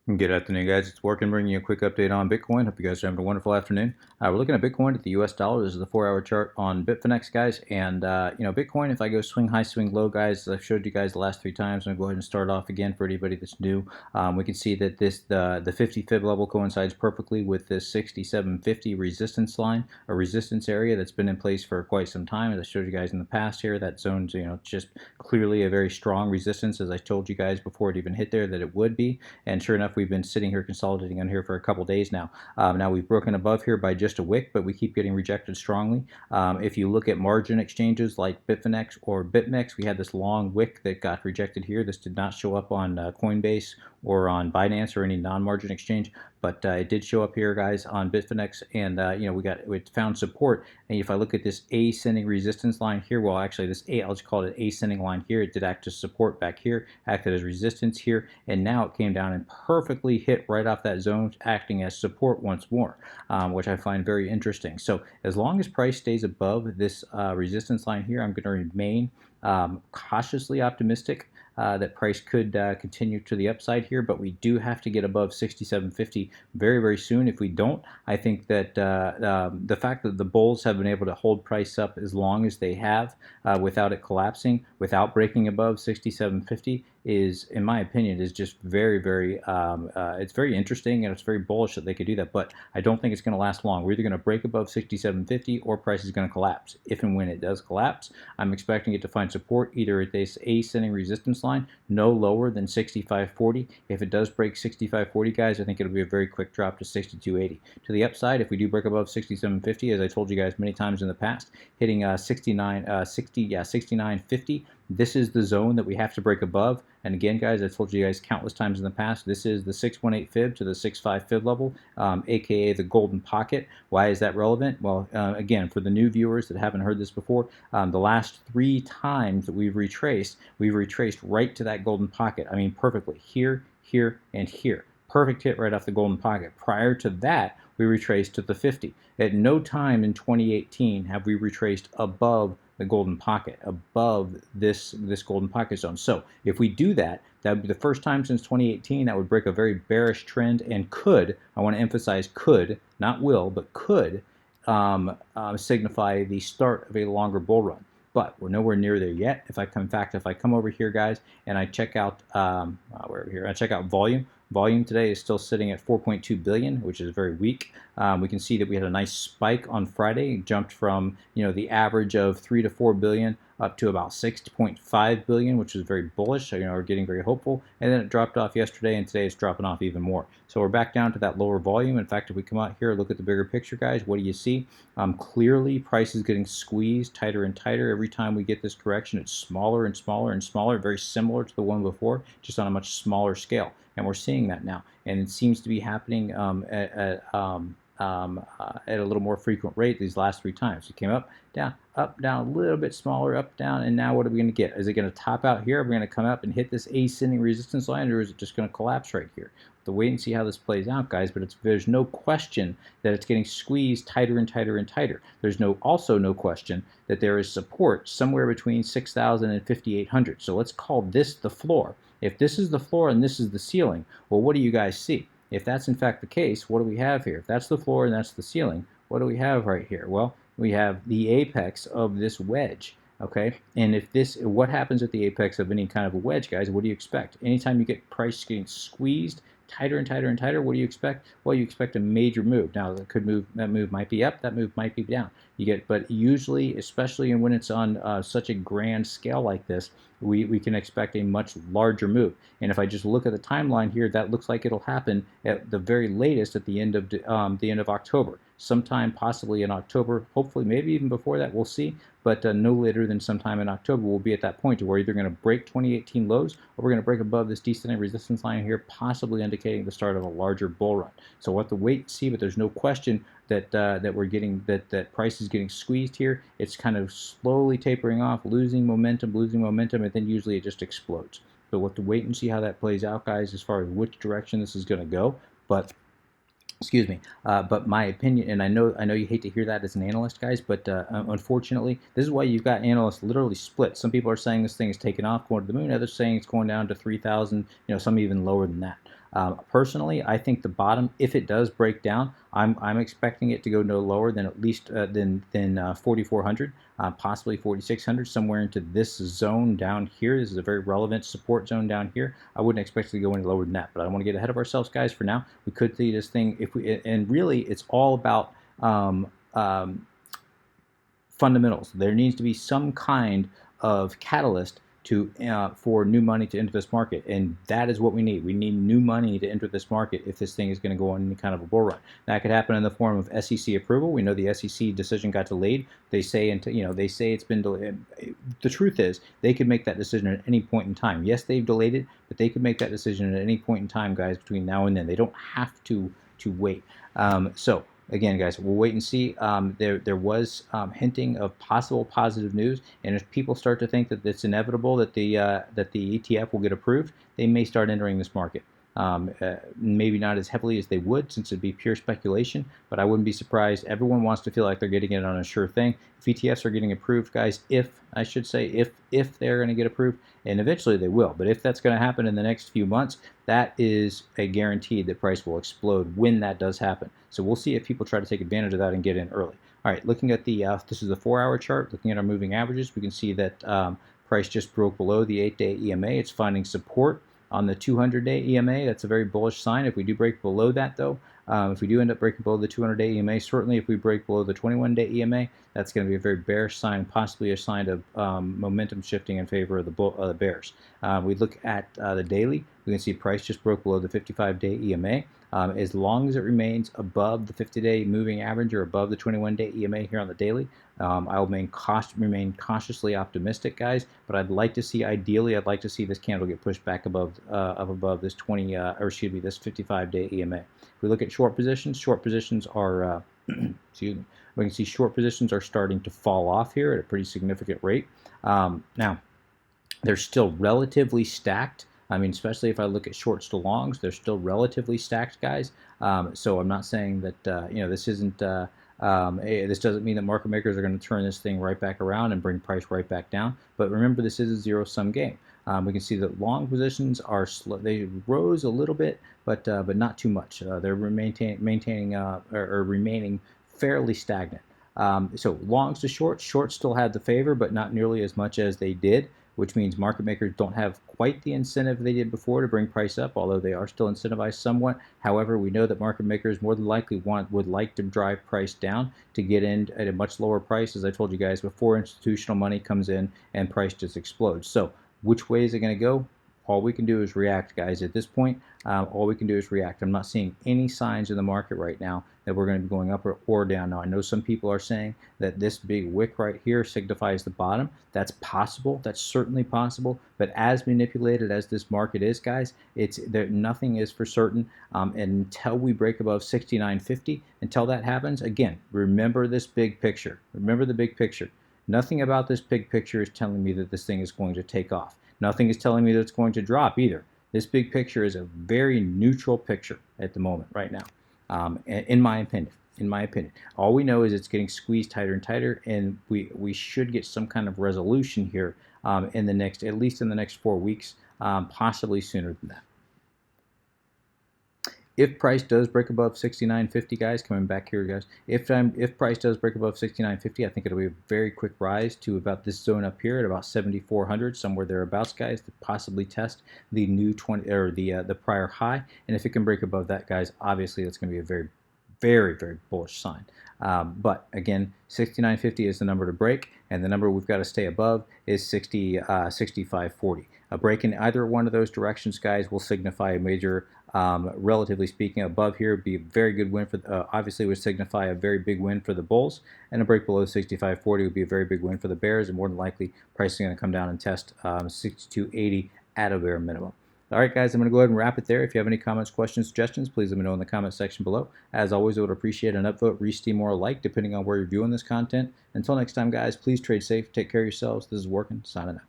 Good afternoon, guys. It's Working, bringing you a quick update on Bitcoin. Hope you guys are having a wonderful afternoon. We're looking at Bitcoin at the US dollar. This is the 4-hour chart on Bitfinex, guys. And, Bitcoin, if I go swing high, swing low, guys, as I've showed you guys the last 3 times, I'm going to go ahead and start off again for anybody that's new. We can see that the 50 fib level coincides perfectly with this 6750 resistance line, a resistance area that's been in place for quite some time. As I showed you guys in the past here, that zone's, just clearly a very strong resistance, as I told you guys before it even hit there that it would be. And sure enough, we've been sitting here consolidating on here for a couple days now. Now we've broken above here by just a wick, but we keep getting rejected strongly. If you look at margin exchanges like Bitfinex or BitMEX, we had this long wick that got rejected here. This did not show up on Coinbase or on Binance or any non-margin exchange, but it did show up here, guys, on Bitfinex, and we found support. And if I look at this ascending resistance line here, well, actually this I'll just call it an ascending line here. It did act as support back here, acted as resistance here, and now it came down and perfectly hit right off that zone, acting as support once more, which I find very interesting. So as long as price stays above this resistance line here, I'm going to remain cautiously optimistic that price could continue to the upside here, but we do have to get above 67.50 very, very soon. If we don't, I think that the fact that the bulls have been able to hold price up as long as they have without it collapsing, without breaking above 67.50, is, in my opinion, is just very, very, it's very interesting, and it's very bullish that they could do that, but I don't think it's going to last long. We're either going to break above 67.50 or price is going to collapse. If and when it does collapse, I'm expecting it to find support either at this ascending resistance line, no lower than 65.40. If it does break 65.40, guys, I think it'll be a very quick drop to 62.80. To the upside, if we do break above 67.50, as I told you guys many times in the past, hitting 69.50, this is the zone that we have to break above. And again, guys, I've told you guys countless times in the past, this is the 618 fib to the 65 fib level, aka the golden pocket. Why is that relevant? Well, again, for the new viewers that haven't heard this before, the last 3 times that we've retraced right to that golden pocket. I mean, perfectly. Here, here, and here. Perfect hit right off the golden pocket. Prior to that, we retraced to the 50. At no time in 2018 have we retraced above the golden pocket, above this golden pocket zone. So if we do that, that would be the first time since 2018 that would break a very bearish trend and could, I want to emphasize could, not will, but could signify the start of a longer bull run. But we're nowhere near there yet. In fact, if I come over here, guys, and I check out I check out volume. Volume today is still sitting at 4.2 billion, which is very weak. We can see that we had a nice spike on Friday. It jumped from the average of 3 to 4 billion up to about 6.5 billion, which is very bullish. So, we're getting very hopeful. And then it dropped off yesterday, and today it's dropping off even more. So we're back down to that lower volume. In fact, if we come out here, look at the bigger picture, guys, what do you see? Clearly, price is getting squeezed tighter and tighter. Every time we get this correction, it's smaller and smaller and smaller, very similar to the one before, just on a much smaller scale. And we're seeing that now. And it seems to be happening at a little more frequent rate these last 3 times. It came up, down, a little bit smaller, up, down, and now what are we going to get? Is it going to top out here? Are we going to come up and hit this ascending resistance line, or is it just going to collapse right here? To wait and see how this plays out, guys, but there's no question that it's getting squeezed tighter and tighter and tighter. There's also no question that there is support somewhere between 6,000 and 5,800. So let's call this the floor. If this is the floor and this is the ceiling, well, what do you guys see? If that's in fact the case, what do we have here? If that's the floor and that's the ceiling, what do we have right here? Well, we have the apex of this wedge. Okay, and what happens at the apex of any kind of a wedge, guys? What do you expect? Anytime you get price getting squeezed tighter and tighter and tighter, what do you expect? Well, you expect a major move. Now, that move might be up, that move might be down. But usually, especially when it's on such a grand scale like this, we can expect a much larger move. And if I just look at the timeline here, that looks like it'll happen at the very latest at the end of October. Sometime possibly in October, hopefully maybe even before that, we'll see, but no later than sometime in October we'll be at that point to where either going to break 2018 lows or we're going to break above this descending resistance line here, possibly indicating the start of a larger bull run. So we'll have to wait and see, but there's no question that we're getting that price is getting squeezed here. It's kind of slowly tapering off, losing momentum, and then usually it just explodes. So we'll have to wait and see how that plays out, guys, as far as which direction this is going to go. But excuse me, but my opinion, and I know you hate to hear that as an analyst, guys, but unfortunately, this is why you've got analysts literally split. Some people are saying this thing is taking off, going to the moon. Others saying it's going down to 3,000. Some even lower than that. Personally, I think the bottom, if it does break down, I'm expecting it to go no lower than at least than 4,400, possibly 4,600, somewhere into this zone down here. This is a very relevant support zone down here. I wouldn't expect it to go any lower than that, but I don't want to get ahead of ourselves, guys. For now, we could see this thing if we, and really, it's all about fundamentals. There needs to be some kind of catalyst to for new money to enter this market, and that is what we need. We need new money to enter this market if this thing is going to go on any kind of a bull run. That could happen in the form of SEC approval. We know the SEC decision got delayed. They say they say it's been delayed. The truth is they could make that decision at any point in time. Yes, they've delayed it, but they could make that decision at any point in time, guys. Between now and then, they don't have to wait. So again, guys, we'll wait and see. There was hinting of possible positive news, and if people start to think that it's inevitable that the ETF will get approved, they may start entering this market. Maybe not as heavily as they would, since it'd be pure speculation, but I wouldn't be surprised. Everyone wants to feel like they're getting it on a sure thing. If ETFs are getting approved, guys, if they're going to get approved, and eventually they will, but if that's going to happen in the next few months, that is a guarantee that price will explode when that does happen. So we'll see if people try to take advantage of that and get in early. All right, looking at the this is the 4-hour chart. Looking at our moving averages, we can see that price just broke below the 8-day EMA. It's finding support on the 200-day EMA. That's a very bullish sign. If we do break below that, though, if we do end up breaking below the 200-day EMA, certainly if we break below the 21-day EMA, that's going to be a very bearish sign, possibly a sign of momentum shifting in favor of the bears. We look at the daily. We can see price just broke below the 55-day EMA. As long as it remains above the 50-day moving average or above the 21-day EMA here on the daily, I'll remain cautiously optimistic, guys. But ideally, I'd like to see this candle get pushed back above this 55-day EMA. If we look at short positions are excuse me. We can see short positions are starting to fall off here at a pretty significant rate. Now, they're still relatively stacked. I mean, especially if I look at shorts to longs, they're still relatively stacked, guys. So I'm not saying that this isn't. This doesn't mean that market makers are going to turn this thing right back around and bring price right back down. But remember, this is a zero-sum game. We can see that long positions are slow. They rose a little bit, but not too much. They're remaining fairly stagnant. So longs to shorts still had the favor, but not nearly as much as they did, which means market makers don't have quite the incentive they did before to bring price up, although they are still incentivized somewhat. However, we know that market makers more than likely would like to drive price down to get in at a much lower price, as I told you guys, before institutional money comes in and price just explodes. So which way is it going to go? All we can do is react, guys. At this point, all we can do is react. I'm not seeing any signs in the market right now that we're going to be going up or down. Now, I know some people are saying that this big wick right here signifies the bottom. That's possible. That's certainly possible. But as manipulated as this market is, guys, nothing is for certain. And until we break above 69.50, until that happens, again, remember this big picture. Remember the big picture. Nothing about this big picture is telling me that this thing is going to take off. Nothing is telling me that it's going to drop either. This big picture is a very neutral picture at the moment right now, in my opinion. In my opinion, all we know is it's getting squeezed tighter and tighter, and we should get some kind of resolution here at least in the next 4 weeks, possibly sooner than that. If price does break above 69.50, guys, coming back here, guys, if price does break above 69.50, I think it'll be a very quick rise to about this zone up here at about 7,400, somewhere thereabouts, guys, to possibly test the new the prior high. And if it can break above that, guys, obviously that's going to be a very, very, very bullish sign. But again, 69.50 is the number to break, and the number we've got to stay above is 65.40. A break in either one of those directions, guys, will signify a major, relatively speaking, above here would be a very good win for, obviously would signify a very big win for the bulls, and a break below 65.40 would be a very big win for the bears, and more than likely, price is going to come down and test 62.80 at a bare minimum. All right, guys, I'm going to go ahead and wrap it there. If you have any comments, questions, suggestions, please let me know in the comment section below. As always, I would appreciate an upvote, resteam, or a like, depending on where you're viewing this content. Until next time, guys, please trade safe, take care of yourselves. This is Working, signing out.